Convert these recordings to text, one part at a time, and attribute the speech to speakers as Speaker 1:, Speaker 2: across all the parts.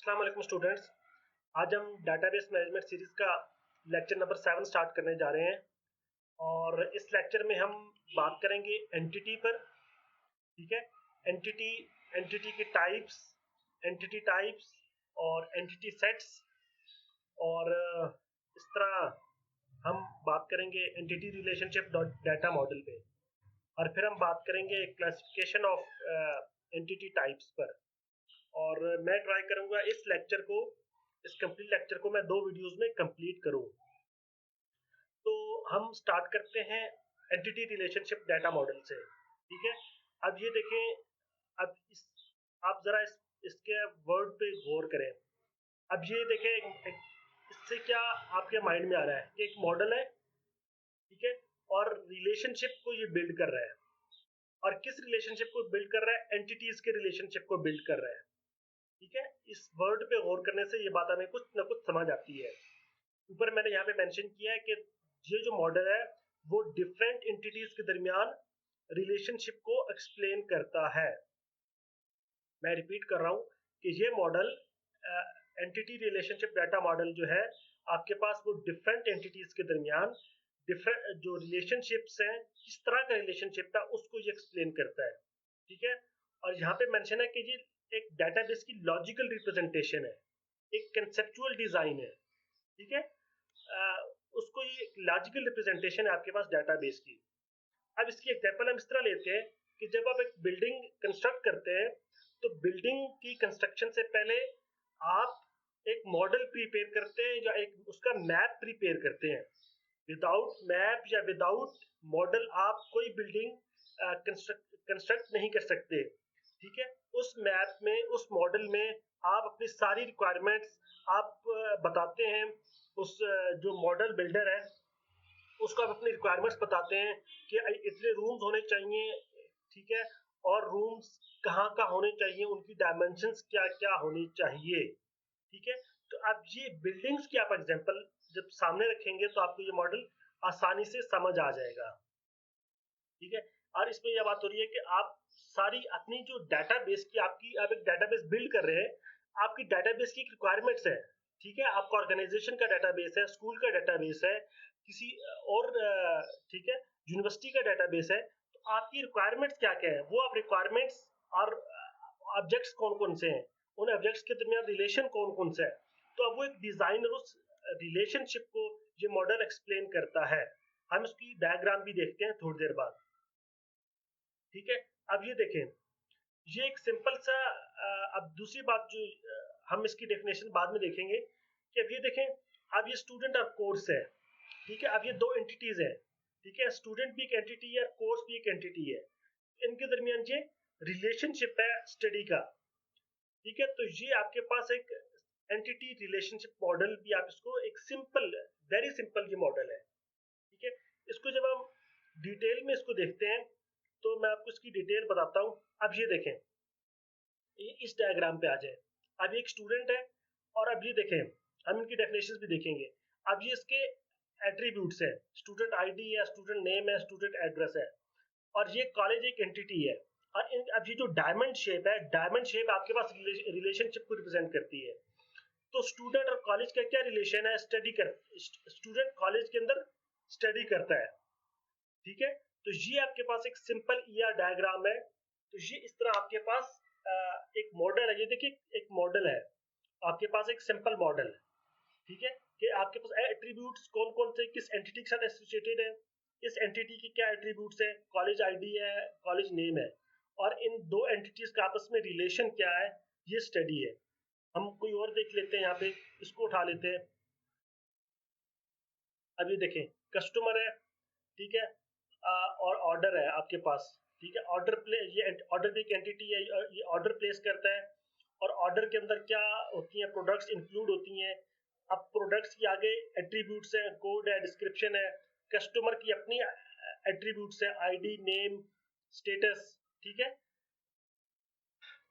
Speaker 1: अस्सलाम वालेकुम स्टूडेंट्स। आज हम डेटाबेस मैनेजमेंट सीरीज का लेक्चर नंबर 7 स्टार्ट करने जा रहे हैं और इस लेक्चर में हम बात करेंगे एंटिटी पर। ठीक है, एंटिटी एंटिटी की टाइप्स, एंटिटी टाइप्स और एंटिटी सेट्स और इस तरह हम बात करेंगे एंटिटी रिलेशनशिप डाटा मॉडल पे और फिर हम बात करेंगे क्लासिफिकेशन ऑफ एंटिटी टाइप्स पर। और मैं ट्राई करूंगा इस कंप्लीट लेक्चर को मैं 2 वीडियोस में कंप्लीट करूं। तो हम स्टार्ट करते हैं एंटिटी रिलेशनशिप डाटा मॉडल से। ठीक है, अब ये देखें, अब आप जरा इसके वर्ड पे गौर करें। अब ये देखें, इससे क्या आपके माइंड में आ रहा है कि एक मॉडल है, ठीक है, और रिलेशनशिप को ये बिल्ड कर रहा है। और किस रिलेशनशिप को बिल्ड कर रहा है? एंटिटीज के रिलेशनशिप को बिल्ड कर रहा है। ठीक है, इस वर्ड पे गौर करने से ये बात हमें कुछ ना कुछ समझ आती है। ऊपर मैंने यहाँ पे मेंशन किया है कि ये जो मॉडल है वो डिफरेंट एंटिटीज के दरमियान रिलेशनशिप को एक्सप्लेन करता है। मैं रिपीट कर रहा हूँ कि ये model entity relationship data model जो है आपके पास वो डिफरेंट एंटिटीज के दरमियान डिफरेंट जो रिलेशनशिप्स हैं, किस तरह का रिलेशनशिप है उसको ये एक्सप्लेन करता है। ठीक है, और यहाँ पे मेंशन है कि ये एक डेटाबेस की लॉजिकल रिप्रेजेंटेशन है, एक कंसेप्चुअल डिजाइन है। ठीक है, उसको ये लॉजिकल रिप्रेजेंटेशन है आपके पास डेटाबेस की। अब इसकी एग्जांपल हम इस तरह लेते हैं कि जब आप एक बिल्डिंग कंस्ट्रक्ट करते हैं तो बिल्डिंग की कंस्ट्रक्शन से पहले आप एक मॉडल प्रिपेयर करते हैं या एक उसका मैप प्रिपेयर करते हैं। विदाउट मैप या विदाउट मॉडल आप कोई बिल्डिंग कंस्ट्रक्ट नहीं कर सकते। ठीक है, उस मैप में, उस मॉडल में आप अपनी सारी रिक्वायरमेंट्स आप बताते हैं। उस जो मॉडल बिल्डर है उसको आप अपनी रिक्वायरमेंट्स बताते हैं कि इतने रूम्स होने चाहिए। ठीक है, और रूम्स कहाँ का होने चाहिए, उनकी डायमेंशंस क्या क्या होनी चाहिए। ठीक है, तो अब ये बिल्डिंग्स की आप एग्जांपल जब सामने रखेंगे तो आपको ये मॉडल आसानी से समझ आ जाएगा। ठीक है, और इसमें यह बात हो रही है कि आप सारी अपनी जो डाटाबेस की आप एक डाटाबेस बिल्ड कर रहे हैं, आपकी डाटाबेस की एक रिक्वायरमेंट्स है। ठीक है, आपका ऑर्गेनाइजेशन का डाटाबेस है, स्कूल का डाटाबेस है, किसी और ठीक है, यूनिवर्सिटी का डाटाबेस है। तो आपकी रिक्वायरमेंट्स क्या क्या है, वो आप रिक्वायरमेंट्स और ऑब्जेक्ट्स कौन कौन से हैं, उन ऑब्जेक्ट्स के दरमियान रिलेशन कौन कौन सा है। तो अब वो एक डिजाइनर उस रिलेशनशिप को ये मॉडल एक्सप्लेन करता है। हम उसकी डायग्राम भी देखते हैं थोड़ी देर बाद। ठीक है, अब ये देखें, ये एक सिंपल सा अब दूसरी बात जो हम इसकी डेफिनेशन बाद में देखेंगे कि अब ये देखें, अब ये स्टूडेंट और कोर्स है। ठीक है, अब ये दो एंटिटीज है। ठीक है, स्टूडेंट भी एक एंटिटी है, कोर्स भी एक एंटिटी है। इनके दरमियान ये रिलेशनशिप है स्टडी का। ठीक है, तो ये आपके पास एक एंटिटी रिलेशनशिप मॉडल भी, आप इसको एक सिंपल, वेरी सिंपल ये मॉडल है। ठीक है, इसको जब हम डिटेल में इसको देखते हैं तो मैं आपको इसकी डिटेल बताता हूँ। अब ये देखें, इस डायग्राम पे आ जाए। अब ये एक स्टूडेंट है और अब ये देखें, हम इनकी डेफिनेशंस भी देखेंगे। अब ये इसके एट्रीब्यूट्स है, स्टूडेंट आईडी है, स्टूडेंट नेम है, स्टूडेंट एड्रेस है, और ये कॉलेज एक एंटिटी है। और अब ये जो डायमंड शेप है, डायमंड शेप आपके पास रिलेशनशिप को रिप्रेजेंट करती है। तो स्टूडेंट और कॉलेज का क्या रिलेशन है? स्टूडेंट कॉलेज के अंदर स्टडी करता है। ठीक है, तो ये आपके पास एक सिंपल ईआर डायग्राम है। तो ये इस तरह आपके पास एक मॉडल है। ये देखिए, एक मॉडल है आपके पास, एक सिंपल मॉडल है। ठीक है, कि आपके पास एट्रीब्यूट्स कौन कौन से किस एंटिटी के साथ एसोसिएटेड है, इस एंटिटी की क्या एट्रीब्यूट्स है, कॉलेज आईडी है, कॉलेज नेम है, और इन दो एंटिटीज का आपस में रिलेशन क्या है, ये स्टडी है। हम कोई और देख लेते हैं, यहाँ पे इसको उठा लेते हैं। अब ये देखें, कस्टमर है, ठीक है, और ऑर्डर है आपके पास। ठीक है, ये ऑर्डर भी एक एंटिटी है, ये ऑर्डर प्लेस करता है। और ऑर्डर के अंदर क्या होती है, प्रोडक्ट्स इंक्लूड होती हैं। अब प्रोडक्ट्स की आगे एट्रीब्यूट्स है, कोड है, डिस्क्रिप्शन है। कस्टमर की अपनी एट्रीब्यूट्स है, आईडी, नेम, स्टेटस। ठीक है,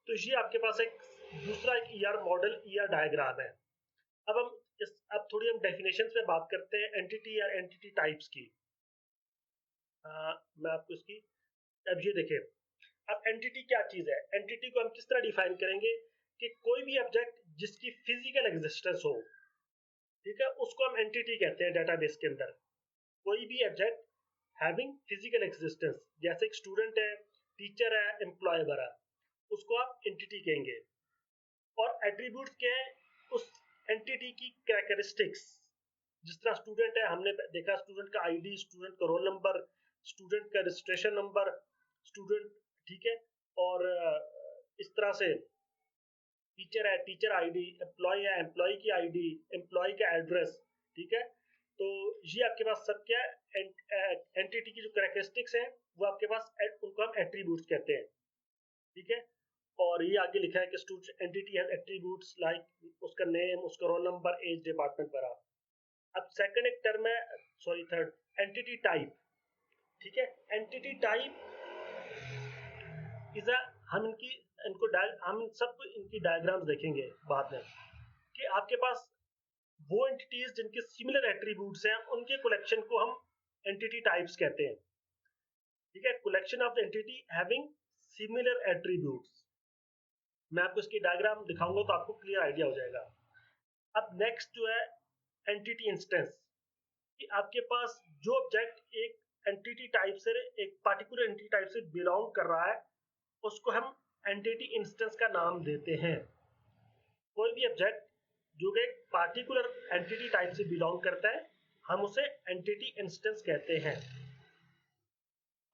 Speaker 1: तो ये आपके पास एक दूसरा एक ईआर मॉडल, ईआर डायग्राम है। अब थोड़ी हम डेफिनेशंस पे बात करते हैं एंटिटी या एंटिटी टाइप्स की। मैं आपको इसकी, अब ये देखें, अब एंटिटी क्या चीज है? एंटिटी को हम किस तरह डिफाइन करेंगे कि कोई भी ऑब्जेक्ट जिसकी फिजिकल एग्जिस्टेंस हो, ठीक है, उसको हम एंटिटी कहते हैं डेटाबेस के अंदर। कोई भी ऑब्जेक्ट हैविंग फिजिकल एग्जिस्टेंस, जैसे एक स्टूडेंट है, टीचर है, एम्प्लॉय वगैरह, उसको आप एंटिटी कहेंगे। और एट्रीब्यूट्स क्या है, उस एंटिटी की कैरेक्टरिस्टिक्स। जिस तरह स्टूडेंट है, हमने देखा स्टूडेंट का आईडी, स्टूडेंट का रोल नंबर, स्टूडेंट का रजिस्ट्रेशन नंबर, स्टूडेंट, ठीक है। और इस तरह से टीचर है, टीचर आईडी, एम्प्लॉय है, एम्प्लॉय की आईडी, एम्प्लॉय का एड्रेस, ठीक है। तो ये आपके पास सब क्या है, एंटिटी की जो कैरेक्टरिस्टिक्स हैं वो आपके पास उनको हम एट्रीब्यूट्स कहते हैं, ठीक है। और ये आगे लिखा है कि student entity has attributes like उसका नेम, उसका रोल नंबर, एज, डिपार्टमेंट वगैरह। अब सेकंड एक टर्म है, सॉरी थर्ड, एंटिटी टाइप, ठीक है। एंटिटी टाइप इज अ, हम सब इनकी डायग्राम्स देखेंगे बाद में, कि आपके पास वो एंटिटीज जिनके सिमिलर एट्रीब्यूट्स हैं उनके कलेक्शन को हम एंटिटी टाइप्स कहते हैं, ठीक है। Collection of the entity having similar attributes. मैं आपको इसकी डायग्राम दिखाऊंगा तो आपको क्लियर आइडिया हो जाएगा। अब नेक्स्ट जो है एंटिटी इंस्टेंस, कि आपके पास जो ऑब्जेक्ट एक एंटिटी टाइप से, एक पार्टिकुलर एंटिटी टाइप से बिलोंग कर रहा है, उसको हम एंटिटी इंस्टेंस का नाम देते हैं। कोई भी ऑब्जेक्ट जो कि एक पार्टिकुलर एंटिटी टाइप से बिलोंग करता है, हम उसे एंटिटी इंस्टेंस कहते हैं।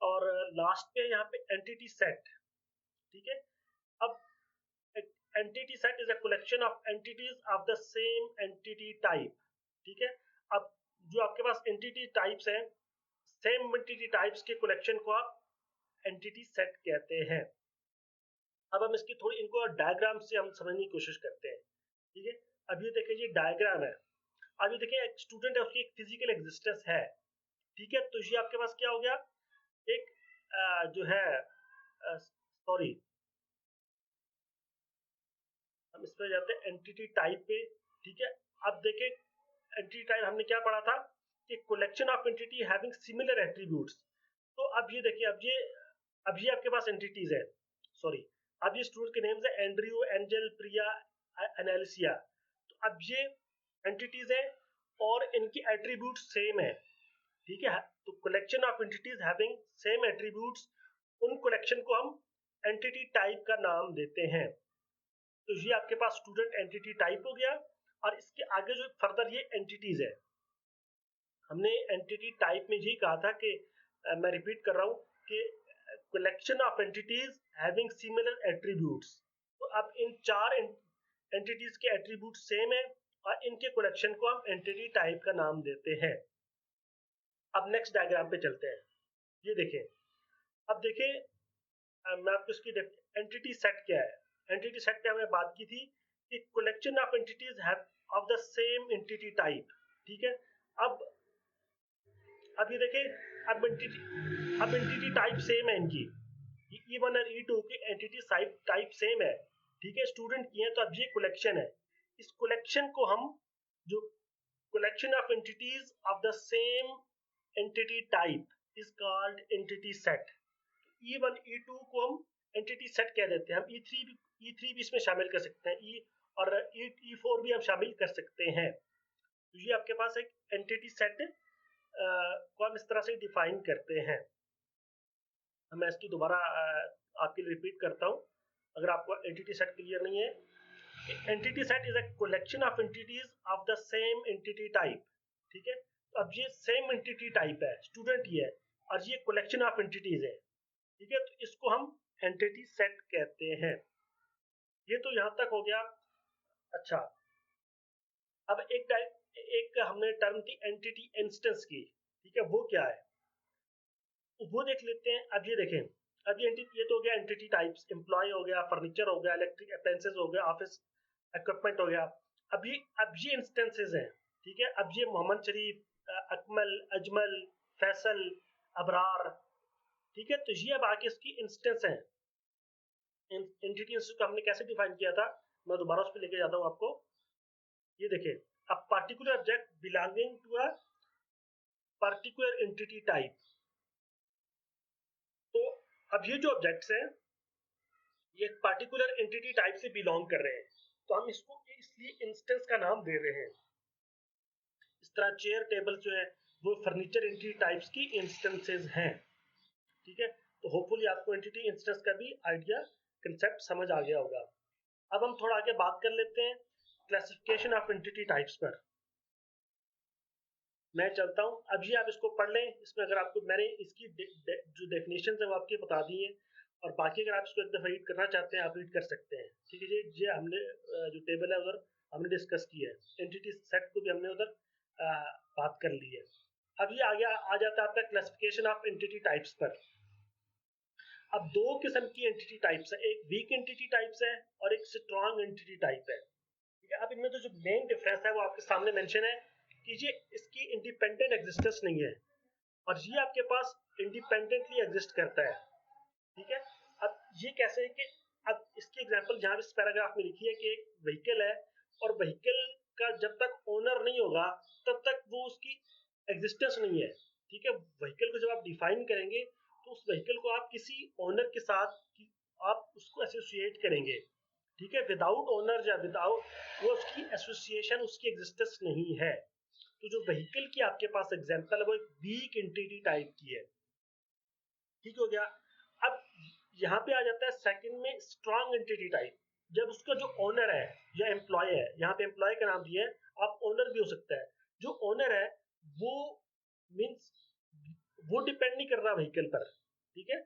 Speaker 1: और लास्ट पे यहाँ पे एंटिटी सेट, ठीक है। अब entity set is a collection of entities of the same entity type, ठीक है। अब जो आपके पास एंटिटी टाइप्स हैं, सेम एंटिटी टाइप्स के कलेक्शन को आप एंटिटी सेट कहते हैं। अब हम इसकी थोड़ी इनको डायग्राम से हम समझने की कोशिश करते हैं, ठीक है। अब ये देखिए, ये डायग्राम है। अब ये देखिए, एक स्टूडेंट है, उसकी एक फिजिकल एग्जिस्टेंस है, ठीक है। तो ये आपके पास क्या हो गया, एक जो है, सॉरी, हम इस पर जाते हैं एंटिटी टाइप पे, ठीक है। अब देखिए, एंटिटी टाइप हमने क्या पढ़ा था, कि collection of entity having similar attributes. तो अब ये देखिए, अब ये आपके पास एंटिटीज है, सॉरी, अब ये स्टूडेंट के नेम्स है, एंड्रयू, एंजल, प्रिया, एनालिसिया। तो अब ये एंटिटीज है और इनकी एट्रीब्यूट सेम है, ठीक है। तो collection of entities having same attributes, उन कलेक्शन को हम एंटिटी टाइप का नाम देते हैं। तो ये आपके पास स्टूडेंट एंटिटी टाइप हो गया। और इसके आगे जो फर्दर ये एंटिटीज है, हमने एंटिटी टाइप में यही कहा था कि मैं रिपीट कर रहा हूं कि collection of entities having similar attributes. तो अब इन चार एंटिटीज के एट्रीब्यूट सेम है और इनके कलेक्शन को हम एंटिटी टाइप का नाम देते हैं। अब नेक्स्ट डायग्राम पे चलते हैं। ये देखें, अब देखें, मैं आपको इसकी एंटिटी सेट क्या है। एंटिटी सेट पे हमने बात की थी कि collection of entities have of the same entity type, ठीक है। अब अब ये देखें, अब एंटिटी टाइप सेम है इनकी, E1 और E2 की एंटिटी टाइप सेम है, ठीक है, स्टूडेंट की है। तो अब ये कलेक्शन है, इस कलेक्शन को हम, जो collection of entities of the same entity type is called entity set. E1 E2 को हम एंटिटी सेट कह देते हैं। हम E3 भी इसमें शामिल कर सकते हैं, और E4 भी हम शामिल कर सकते हैं। तो ये आपके पास एक एंटिटी सेट को हम इस तरह से डिफाइन करते हैं। मैं इसकी दोबारा आपके लिए रिपीट करता हूँ, अगर आपको एंटिटी सेट क्लियर नहीं है। Entity set is a collection of entities of the same entity type, ठीक है। अब ये सेम एंटिटी टाइप है, स्टूडेंट ही है, और ये कलेक्शन ऑफ एंटिटीज है, ठीक है। तो इसको हम एंटिटी सेट कहते हैं। ये तो यहां तक हो गया। अच्छा, अब एक हमने टर्म थी एंटिटी इंस्टेंस की, ठीक है, वो क्या है वो देख लेते हैं। अब ये देखें, अब ये तो हो गया एंटिटी टाइप्स, एम्प्लॉय हो गया, फर्नीचर हो गया, इलेक्ट्रिक अप्लायंसेस हो गया, ऑफिस इक्विपमेंट हो गया। अब ये इंस्टेंसेस हैं, ठीक है। अब ये मोहम्मद शरीफ, अकमल, अजमल, फैसल, अबरार, ठीक है। तो ये अब आके इसकी इंस्टेंस है। एंटिटी इंस्टेंस को हमने कैसे डिफाइन किया था, मैं दोबारा उस पर लेके जाता हूँ आपको। ये देखिए, a particular object belonging to a particular entity type। तो अब ये जो ऑब्जेक्ट्स हैं, ये एक पार्टिकुलर एंटिटी टाइप से बिलोंग कर रहे हैं, तो हम इसको इसलिए इंस्टेंस का नाम दे रहे हैं। इस तरह चेयर टेबल जो है वो फर्नीचर एंटिटी टाइप्स की इंस्टेंसेस हैं। ठीक है, तो होपफुली आपको एंटिटी इंस्टेंस का भी आइडिया कंसेप्ट समझ आ गया होगा। अब हम थोड़ा आगे बात कर लेते हैं क्लासिफिकेशन ऑफ एंटिटी टाइप्स पर। मैं चलता हूं, अभी आप इसको पढ़ लें। इसमें अगर आपको मैंने इसकी जो डेफिनेशन है वो आपके बता दी है, और बाकी अगर आप इसको एक दफा रीड करना चाहते हैं आप रीड कर सकते हैं। ठीक है जी, ये हमने जो टेबल है उधर हमने डिस्कस की है, एंटिटी सेट को भी हमने उधर बात कर ली है। अब ये आ जाता है आपका क्लासिफिकेशन ऑफ एंटिटी टाइप्स पर। अब दो किस्म की एंटिटी टाइप्स है, एक वीक एंटिटी टाइप्स है और एक स्ट्रॉन्ग एंटिटी टाइप है। ठीक है, अब इनमें तो जो मेन डिफरेंस है वो आपके सामने मेंशन है कि ये इसकी इंडिपेंडेंट एग्जिस्टेंस नहीं है, और ये आपके पास इंडिपेंडेंटली एग्जिस्ट करता है। ठीक है, अब ये कैसे है कि अब इसकी एग्जांपल जहां इस पैराग्राफ में लिखी है कि एक व्हीकल है, और व्हीकल का जब तक ओनर नहीं होगा तब तक वो उसकी एग्जिस्टेंस नहीं है। ठीक है, व्हीकल को जब आप डिफाइन करेंगे तो उस व्हीकल को आप किसी ओनर के साथ आप उसको एसोसिएट करेंगे। ठीक है, विदाउट ओनर या विदाउट वो उसकी एसोसिएशन, उसकी एग्जिस्टेंस नहीं है। तो जो व्हीकल की आपके पास एग्जांपल है वो एक वीक एंटिटी टाइप की है। ठीक हो गया। अब यहाँ पे आ जाता है सेकंड में स्ट्रॉन्ग एंटिटी टाइप। जब उसका जो ओनर है या एम्प्लॉय है, यहाँ पे एम्प्लॉय का नाम दिया है, आप ओनर भी हो सकता है। जो ओनर है वो मीन्स वो डिपेंड नहीं कर रहा व्हीकल पर। ठीक है,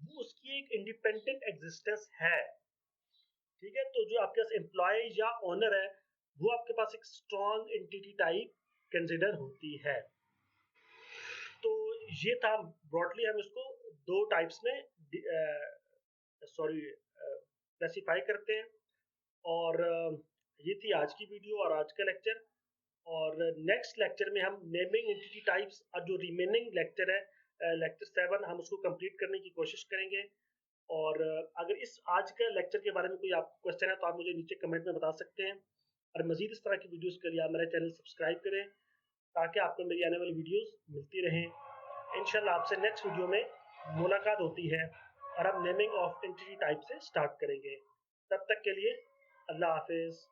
Speaker 1: वो उसकी एक इंडिपेंडेंट एग्जिस्टेंस है। ठीक है, तो जो आपके पास एम्प्लॉय या ओनर है वो आपके पास एक स्ट्रॉन्ग एंटिटी टाइप कंसिडर होती है। तो ये था ब्रॉडली, हम इसको दो टाइप्स में क्लासिफाई करते हैं। और ये थी आज की वीडियो और आज का लेक्चर। और नेक्स्ट लेक्चर में हम नेमिंग एंटिटी टाइप्स और जो रिमेनिंग लेक्चर है लेक्चर 7 हम उसको कंप्लीट करने की कोशिश करेंगे। और अगर इस आज के लेक्चर के बारे में कोई आप क्वेश्चन है तो आप मुझे नीचे कमेंट में बता सकते हैं। और मजीद इस तरह की वीडियोस के लिए आप मेरा चैनल सब्सक्राइब करें ताकि आपको मेरी आने वाली वीडियोस मिलती रहें। इंशाल्लाह आपसे नेक्स्ट वीडियो में मुलाकात होती है और हम नेमिंग ऑफ एंटिटी टाइप से स्टार्ट करेंगे। तब तक के लिए अल्लाह हाफिज।